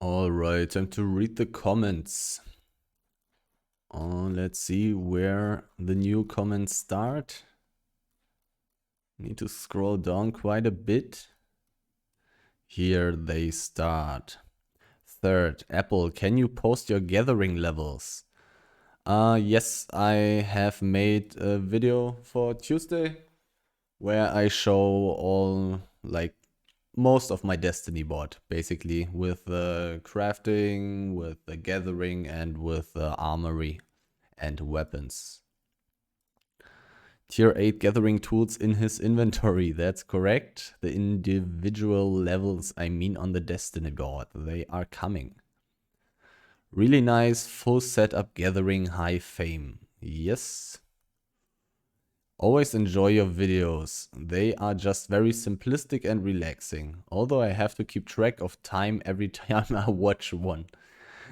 Alright, time to read the comments. Let's see where the new comments start. Need to scroll down quite a bit. Here they start. Third, Apple, can you post your gathering levels? Yes, I have made a video for Tuesday where I show all, like, most of my Destiny board, basically, with the crafting, with the gathering, and with the armory and weapons. Tier 8 gathering tools in his inventory, that's correct. The individual levels, I mean on the Destiny board, they are coming. Really nice, full setup gathering, high fame. Yes. Always enjoy your videos. They are just very simplistic and relaxing. Although I have to keep track of time every time I watch one.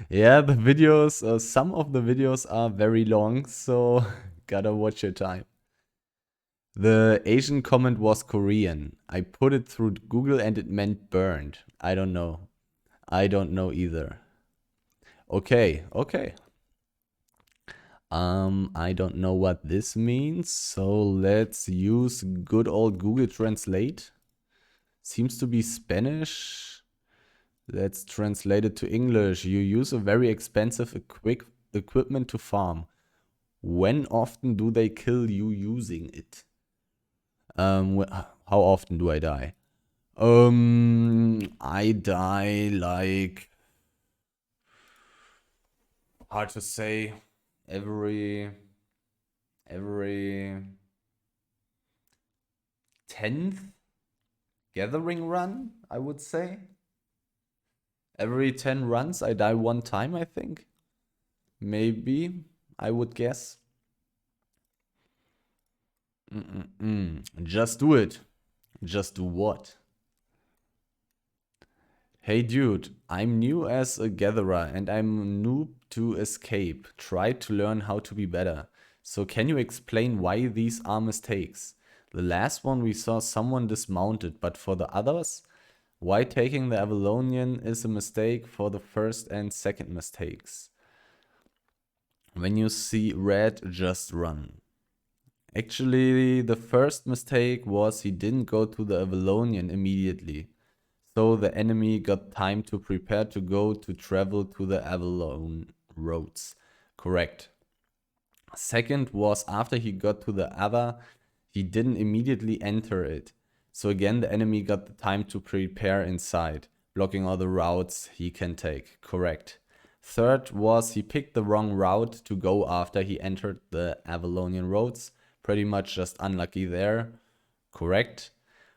Yeah, the videos, some of the videos are very long, so gotta watch your time. The Asian comment was Korean. I put it through Google and it meant burned. I don't know. I don't know either. Okay, okay. I don't know what this means, so let's use good old Google Translate. Seems to be Spanish. Let's translate it to English. You use a very expensive equipment to farm. When often do they kill you using it? How often do I die? I die like, hard to say, every 10th gathering run, I would say. Every 10 runs, I die one time, I think. Maybe, I would guess. Just do it. Just do what? Hey dude, I'm new as a gatherer and I'm noob to escape. Try to learn how to be better. So can you explain why these are mistakes? The last one we saw someone dismounted, but for the others, why taking the Avalonian is a mistake for the first and second mistakes. When you see red, just run. Actually, the first mistake was he didn't go to the Avalonian immediately. So the enemy got time to prepare to go to travel to the Avalon roads. Correct. Second was after he got to the other, he didn't immediately enter it. So again, the enemy got the time to prepare inside, blocking all the routes he can take. Correct. Third was he picked the wrong route to go after he entered the Avalonian roads. Pretty much just unlucky there. Correct.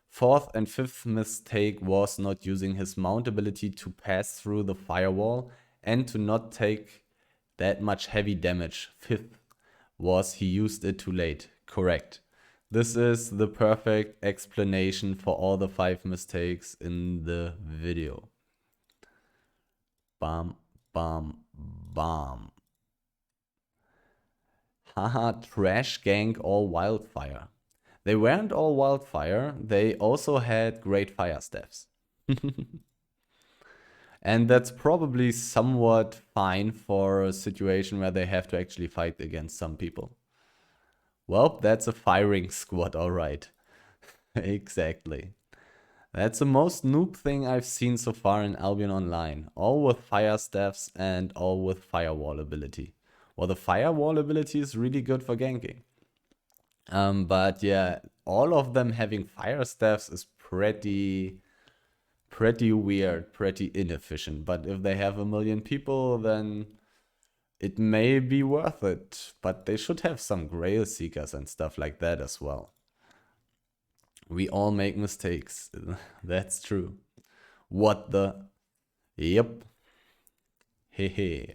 Fourth and fifth mistake was not using his mount ability to pass through the firewall and to not take that much heavy damage. Fifth was he used it too late. Correct. This is the perfect explanation for all the 5 mistakes in the video. Bam, bam, bam. Haha, trash gang all wildfire. They weren't all wildfire, they also had great fire staffs. And that's probably somewhat fine for a situation where they have to actually fight against some people. Well, that's a firing squad, alright. Exactly. That's the most noob thing I've seen so far in Albion Online. All with fire staffs and all with firewall ability. Well, the firewall ability is really good for ganking. But yeah, all of them having fire staffs is pretty weird, pretty inefficient. But if they have a million people, then it may be worth it. But they should have some grail seekers and stuff like that as well. We all make mistakes. That's true. What the? Yep. Hehe.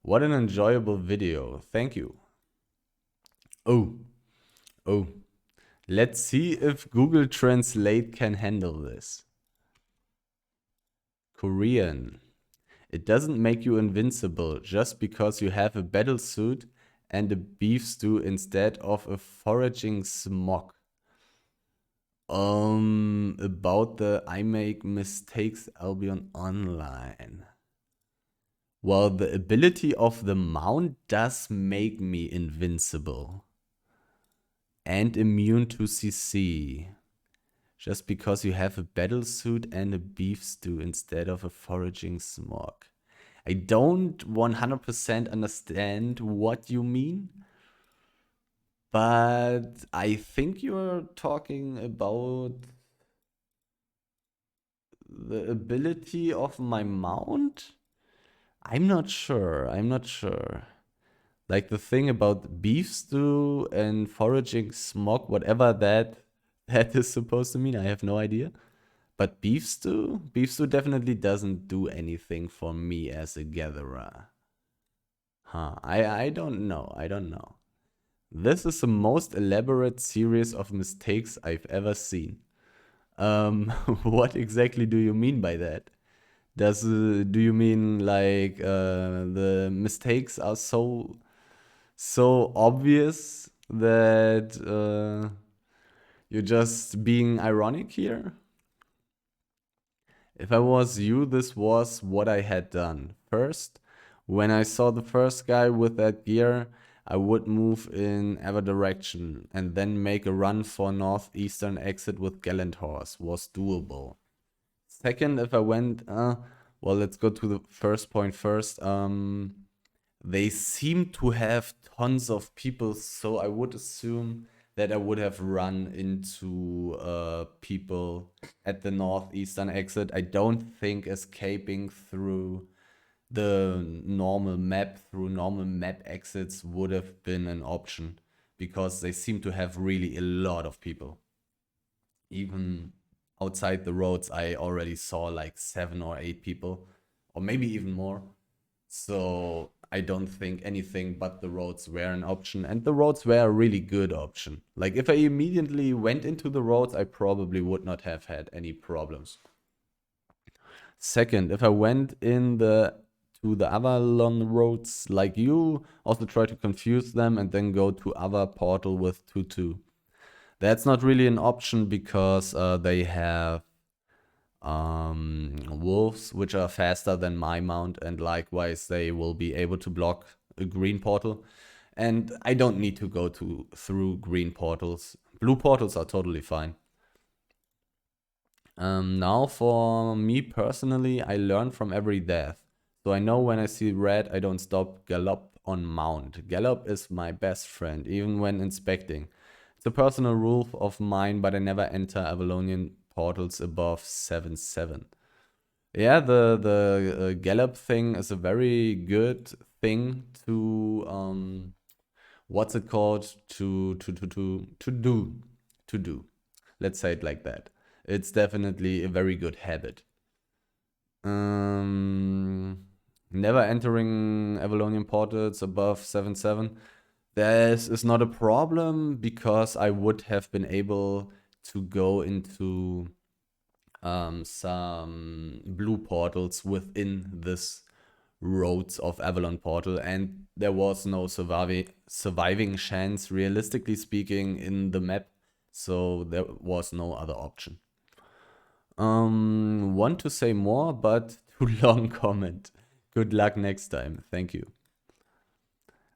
What an enjoyable video. Thank you. Oh. Oh. Let's see if Google Translate can handle this. Korean. It doesn't make you invincible just because you have a battle suit and a beef stew instead of a foraging smock. About the I make mistakes Albion online. Well, the ability of the mount does make me invincible and immune to CC. Just because you have a battle suit and a beef stew instead of a foraging smog. I don't 100% understand what you mean, but I think you're talking about the ability of my mount. I'm not sure. I'm not sure. Like the thing about beef stew and foraging smog, whatever that is supposed to mean, I have no idea. But beef stew definitely doesn't do anything for me as a gatherer. Huh? I don't know. I don't know. This is the most elaborate series of mistakes I've ever seen. What exactly do you mean by that? Do you mean like the mistakes are so obvious that you're just being ironic here? If I was you, this was what I had done. First, when I saw the first guy with that gear, I would move in either direction and then make a run for northeastern exit with Gallant Horse. Was doable. Second, if I went, well, let's go to the first point first. They seem to have tons of people, so I would assume that I would have run into people at the northeastern exit. I don't think escaping through the normal map exits would have been an option because they seem to have really a lot of people. Even outside the roads, I already saw like 7 or 8 people, or maybe even more. So I don't think anything but the roads were an option, and the roads were a really good option. Like if I immediately went into the roads, I probably would not have had any problems. Second, if I went in the to the Avalon roads like you, also try to confuse them and then go to other portal with 2-2. That's not really an option because they have wolves, which are faster than my mount, and likewise they will be able to block a green portal. And I don't need to go through green portals. Blue portals are totally fine. Now for me personally, I learn from every death. So I know when I see red, I don't stop gallop on mount. Gallop is my best friend, even when inspecting. It's a personal rule of mine, but I never enter Avalonian portals above 7-7. Yeah, the gallop thing is a very good thing to what's it called to do. Let's say it like that. It's definitely a very good habit. Um, Never entering Avalonian portals above 7-7. This is not a problem because I would have been able to go into some blue portals within this roads of Avalon portal, and there was no surviving chance, realistically speaking, in the map, so there was no other option. Want to say more, but too long comment. Good luck next time. Thank you.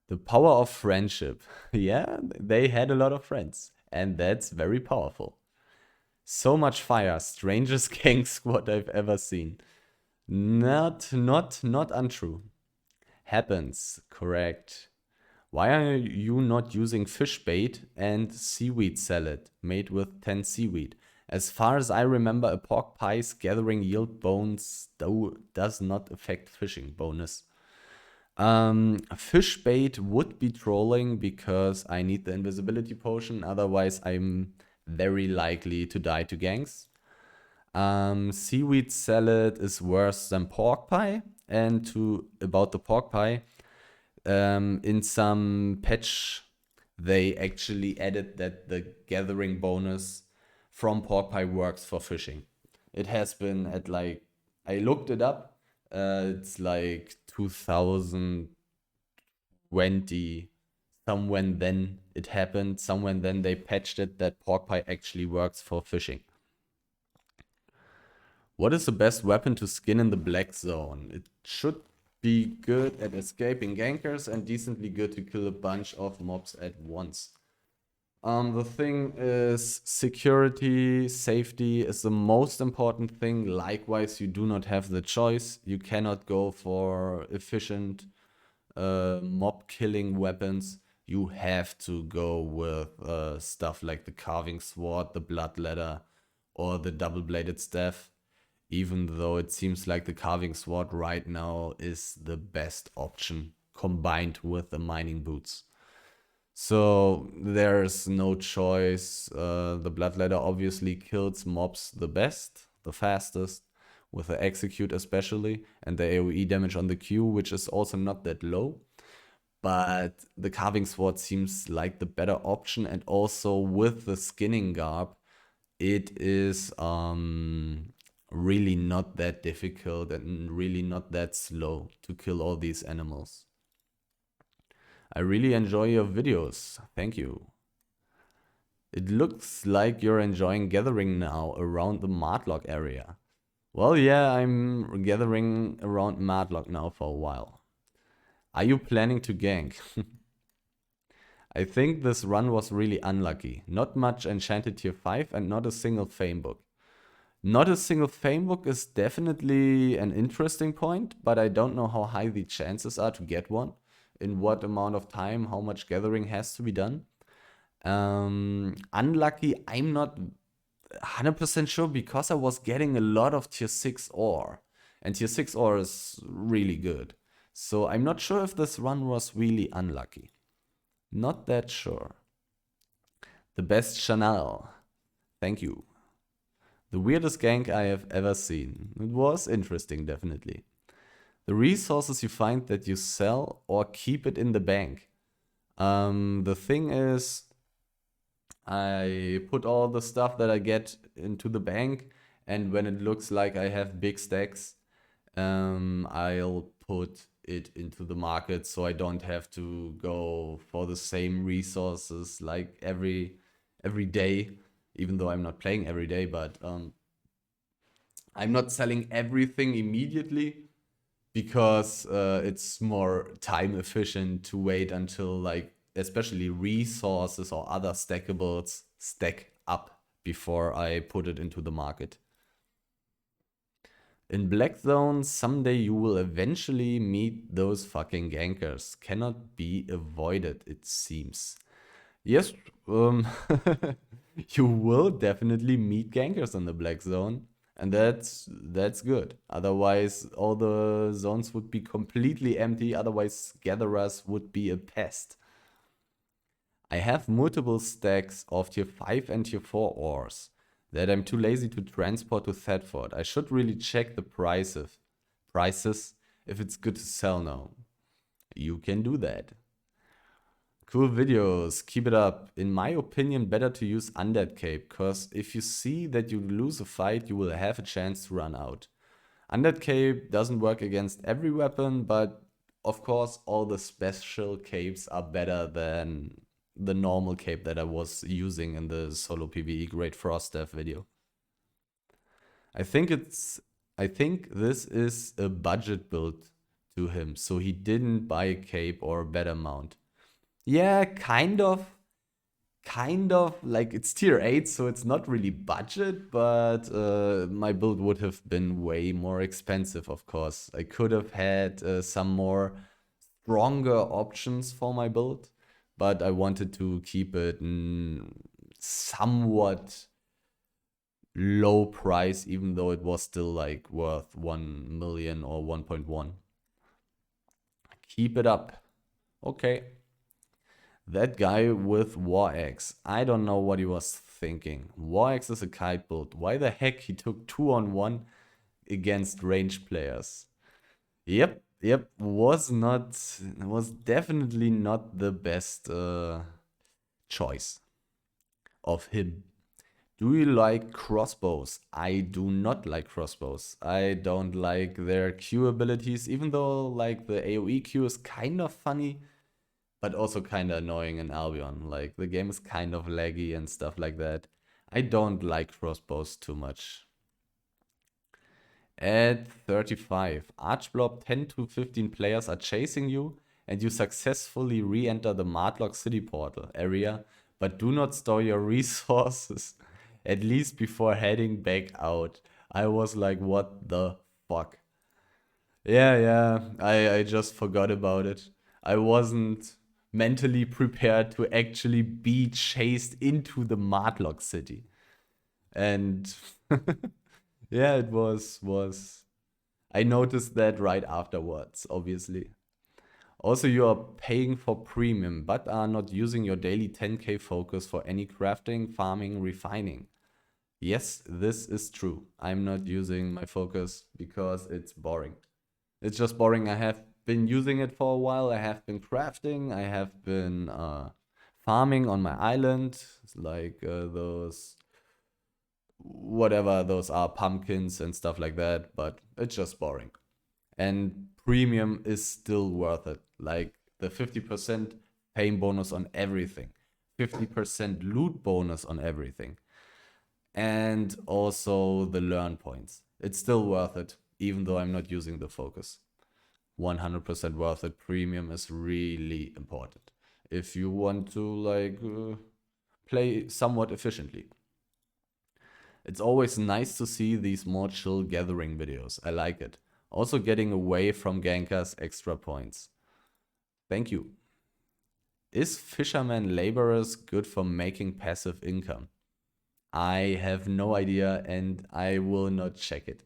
The power of friendship. Yeah, they had a lot of friends, and that's very powerful. So much fire, strangest gang squad I've ever seen. Not untrue. Happens, correct. Why are you not using fish bait and seaweed salad made with 10 seaweed? As far as I remember, a pork pie's gathering yield bones does not affect fishing bonus. Fish bait would be trolling because I need the invisibility potion, otherwise I'm very likely to die to ganks. Seaweed salad is worse than pork pie. And to about the pork pie, in some patch, they actually added that the gathering bonus from pork pie works for fishing. It has been at like, I looked it up. It's like 2020 somewhere then it happened, somewhere then they patched it that pork pie actually works for fishing. What is the best weapon to skin in the black zone? It should be good at escaping gankers and decently good to kill a bunch of mobs at once. The thing is, security, safety is the most important thing. Likewise, you do not have the choice. You cannot go for efficient mob killing weapons. You have to go with stuff like the carving sword, the blood ladder, or the double-bladed staff. Even though it seems like the carving sword right now is the best option combined with the mining boots. So there's no choice. The blood ladder obviously kills mobs the best, the fastest, with the execute especially, and the AoE damage on the Q, which is also not that low. But the carving sword seems like the better option, and also with the skinning garb, it is really not that difficult and really not that slow to kill all these animals. I really enjoy your videos. Thank you. It looks like you're enjoying gathering now around the Mardlock area. Well, yeah, I'm gathering around Mardlock now for a while. Are you planning to gank? I think this run was really unlucky. Not much enchanted tier 5 and not a single fame book. Not a single fame book is definitely an interesting point, but I don't know how high the chances are to get one, in what amount of time, how much gathering has to be done. Unlucky, I'm not 100% sure because I was getting a lot of tier 6 ore, and tier 6 ore is really good. So I'm not sure if this run was really unlucky. Not that sure. The best Chanel. Thank you. The weirdest gank I have ever seen. It was interesting, definitely. The resources you find that you sell or keep it in the bank. The thing is, I put all the stuff that I get into the bank, and when it looks like I have big stacks, I'll put it into the market so I don't have to go for the same resources like every day, even though I'm not playing every day, but I'm not selling everything immediately because it's more time efficient to wait until like especially resources or other stackables stack up before I put it into the market. In Black Zone, someday you will eventually meet those fucking gankers. Cannot be avoided, it seems. Yes, you will definitely meet gankers in the Black Zone, and that's good. Otherwise, all the zones would be completely empty. Otherwise, gatherers would be a pest. I have multiple stacks of tier 5 and tier 4 ores that I'm too lazy to transport to Thetford. I should really check the prices if it's good to sell now. You can do that. Cool videos, keep it up. In my opinion, better to use Undead Cape, cause if you see that you lose a fight, you will have a chance to run out. Undead Cape doesn't work against every weapon, but of course all the special capes are better than the normal cape that I was using in the solo PvE Great Frost Death video. I think this is a budget build to him, so he didn't buy a cape or a better mount. Yeah, kind of. Kind of. Like, it's tier 8, so it's not really budget, but my build would have been way more expensive, of course. I could have had some more stronger options for my build, but I wanted to keep it somewhat low price, even though it was still like worth 1 million or 1.1. Keep it up. Okay. That guy with War Axe. I don't know what he was thinking. War Axe is a kite build. Why the heck he took 2-on-1 against ranged players? Yep. Was definitely not the best choice of him. Do you like crossbows? I do not like crossbows. I don't like their Q abilities, even though like the AoE Q is kind of funny. but also kind of annoying in Albion. Like the game is kind of laggy and stuff like that. I don't like crossbows too much. At 35, Archblob 10 to 15 players are chasing you, and you successfully re-enter the Mardlock city portal area, but do not store your resources, at least before heading back out. I was like, what the fuck? Yeah, I just forgot about it. I wasn't mentally prepared to actually be chased into the Mardlock city. And yeah, it was I noticed that right afterwards, obviously. Also, you are paying for premium, but are not using your daily 10k focus for any crafting, farming, refining. Yes, this is true. I'm not using my focus because it's boring. It's just boring. I have been using it for a while. I have been crafting. I have been farming on my island, like those whatever those are, pumpkins and stuff like that. But it's just boring. And premium is still worth it. Like the 50% fame bonus on everything, 50% loot bonus on everything, and also the learn points. It's still worth it, even though I'm not using the focus. 100% worth it. Premium is really important if you want to like play somewhat efficiently. It's always nice to see these more chill gathering videos. I like it. Also getting away from gankers extra points. Thank you. Is fisherman laborers good for making passive income? I have no idea and I will not check it.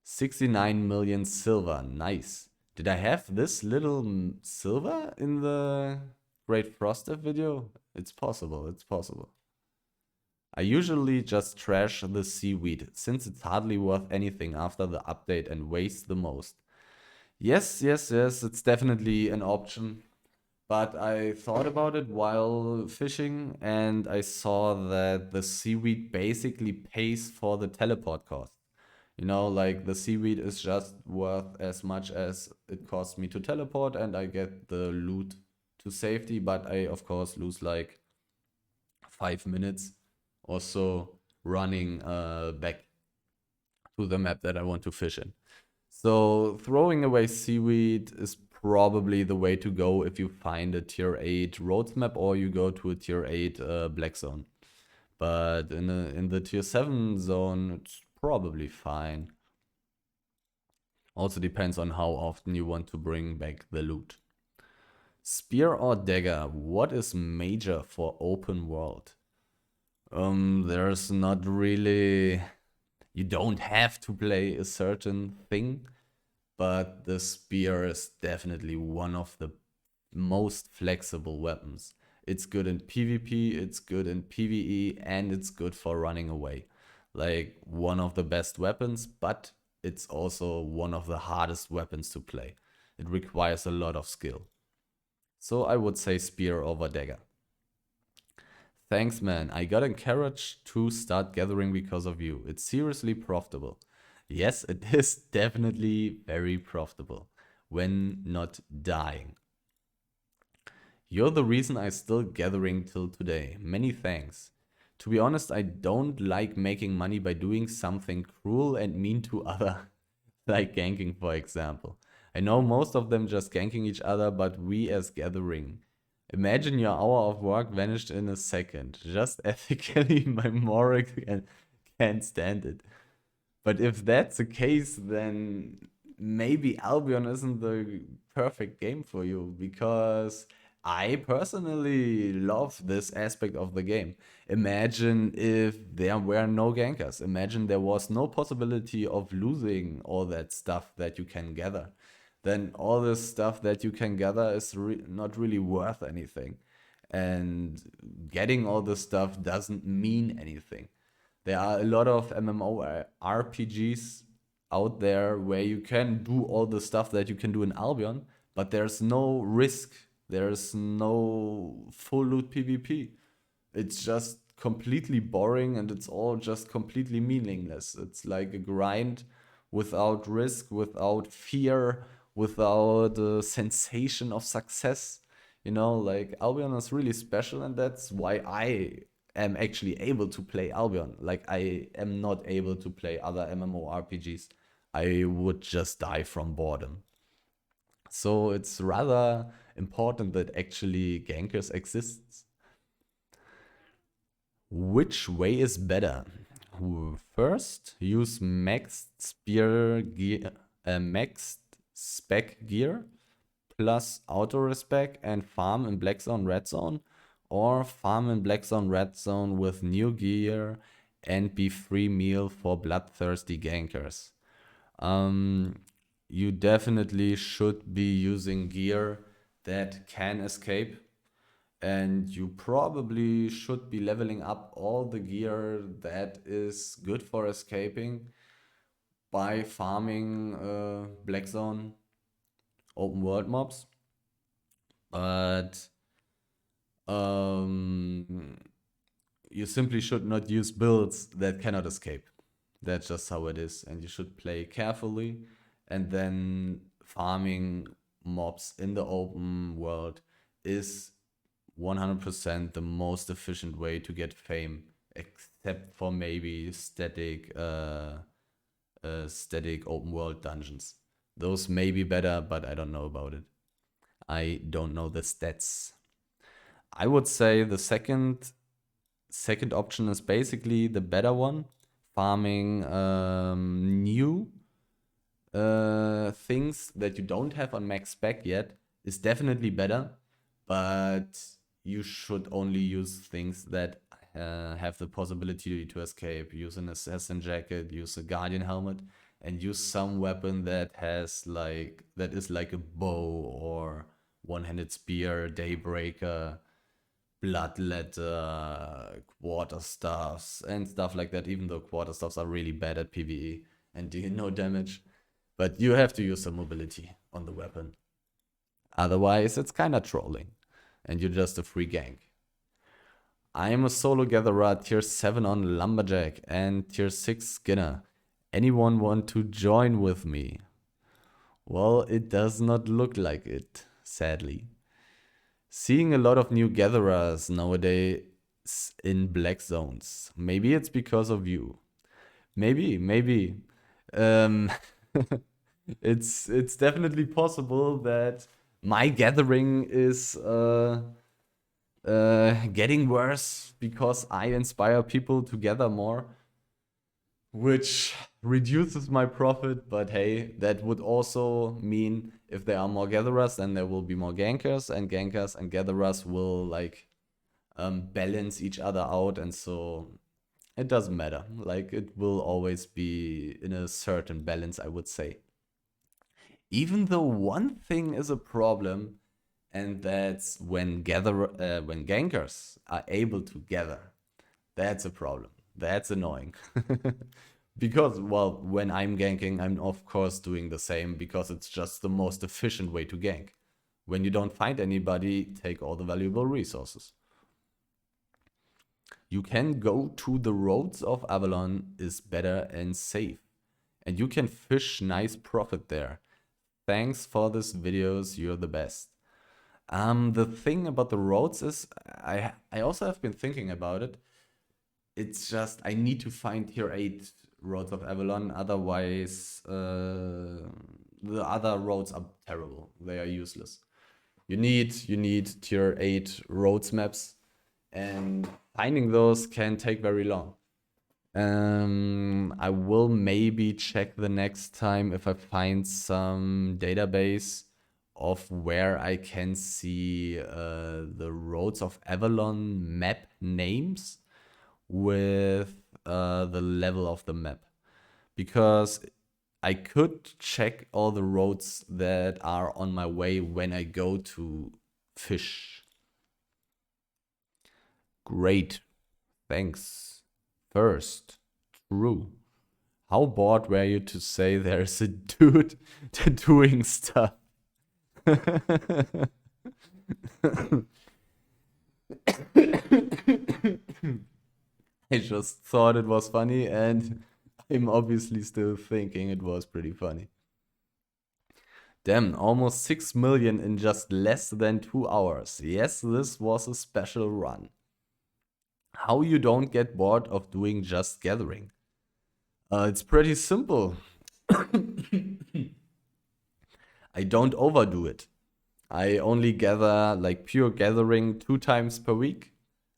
69 million silver. Nice. Did I have this little silver in the Great Frost video? It's possible. It's possible. I usually just trash the seaweed, since it's hardly worth anything after the update and wastes the most. Yes, it's definitely an option. But I thought about it while fishing and I saw that the seaweed basically pays for the teleport cost. You know, like the seaweed is just worth as much as it costs me to teleport and I get the loot to safety, but I of course lose like 5 minutes or so running back to the map that I want to fish in. So throwing away seaweed is probably the way to go if you find a tier 8 roads map or you go to a tier 8 black zone. But in the tier 7 zone, it's probably fine. Also depends on how often you want to bring back the loot. Spear or dagger, what is major for open world? There's not really... You don't have to play a certain thing, but the spear is definitely one of the most flexible weapons. It's good in PvP, it's good in PvE, and it's good for running away. Like one of the best weapons, but it's also one of the hardest weapons to play. It requires a lot of skill. So I would say spear over dagger. Thanks, man. I got encouraged to start gathering because of you. It's seriously profitable. Yes, it is definitely very profitable when not dying. You're the reason I'm still gathering till today. Many thanks. To be honest, I don't like making money by doing something cruel and mean to other, like ganking, for example. I know most of them just ganking each other, but we as gathering. Imagine your hour of work vanished in a second. Just ethically, my moral can't stand it. But if that's the case, then maybe Albion isn't the perfect game for you because I personally love this aspect of the game. Imagine if there were no gankers. Imagine there was no possibility of losing all that stuff that you can gather. Then all this stuff that you can gather is not really worth anything. And getting all this stuff doesn't mean anything. There are a lot of MMORPGs out there where you can do all the stuff that you can do in Albion, but there's no risk. There's no full loot PvP. It's just completely boring and it's all just completely meaningless. It's like a grind without risk, without fear, without the sensation of success. You know, like Albion is really special, and that's why I am actually able to play Albion. Like I am not able to play other MMORPGs. I would just die from boredom. So it's rather important that actually gankers exists. Which way is better? First, use maxed spec gear plus auto respec and farm in black zone red zone, or farm in black zone red zone with new gear and be free meal for bloodthirsty gankers. Um, you definitely should be using gear that can escape, and you probably should be leveling up all the gear that is good for escaping by farming black zone open world mobs. But um, you simply should not use builds that cannot escape. That's just how it is, and you should play carefully, and then farming mobs in the open world is 100% the most efficient way to get fame, except for maybe static open world dungeons. Those may be better, but I don't know about it. I don't know the stats. I would say the second option is basically the better one. Farming new things that you don't have on max spec yet is definitely better, but you should only use things that have the possibility to escape. Use an assassin jacket, use a guardian helmet, and use some weapon that has that is like a bow or one-handed spear, daybreaker, bloodletter, quarterstaffs, and stuff like that. Even though quarterstaffs are really bad at PvE and do no damage, but you have to use some mobility on the weapon. Otherwise, it's kind of trolling, and you're just a free gank. I am a solo gatherer, tier 7 on Lumberjack and tier 6 Skinner. Anyone want to join with me? Well, it does not look like it, sadly. Seeing a lot of new gatherers nowadays in black zones. Maybe it's because of you. Maybe. Um, it's definitely possible that my gathering is getting worse because I inspire people to gather more, which reduces my profit. But hey, that would also mean if there are more gatherers, then there will be more gankers, and gatherers will balance each other out, and so it doesn't matter. Like it will always be in a certain balance, I would say. Even though one thing is a problem, and that's when gankers are able to gather. That's a problem. That's annoying. Because, well, when I'm ganking, I'm of course doing the same because it's just the most efficient way to gank. When you don't find anybody, take all the valuable resources. You can go to the roads of Avalon is better and safe. And you can fish nice profit there. Thanks for this videos, you're the best. The thing about the roads is I also have been thinking about it. It's just I need to find tier 8 roads of Avalon, otherwise the other roads are terrible. They are useless. You need tier 8 roads maps, and finding those can take very long. I will maybe check the next time if I find some database of where I can see the roads of Avalon map names with the level of the map. Because I could check all the roads that are on my way when I go to fish. Great. Thanks. First, true. How bored were you to say there's a dude doing stuff? I just thought it was funny, and I'm obviously still thinking it was pretty funny. Damn, almost 6 million in just less than 2 hours. Yes, this was a special run. How you don't get bored of doing just gathering? It's pretty simple. I don't overdo it. I only gather like pure gathering 2 times per week,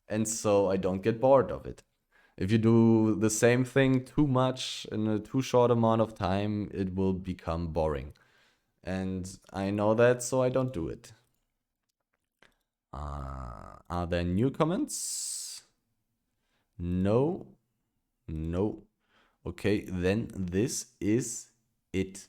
and so I don't get bored of it. If you do the same thing too much in a too short amount of time, it will become boring. And I know that, so I don't do it. Are there new comments? No. No. Okay, then this is it.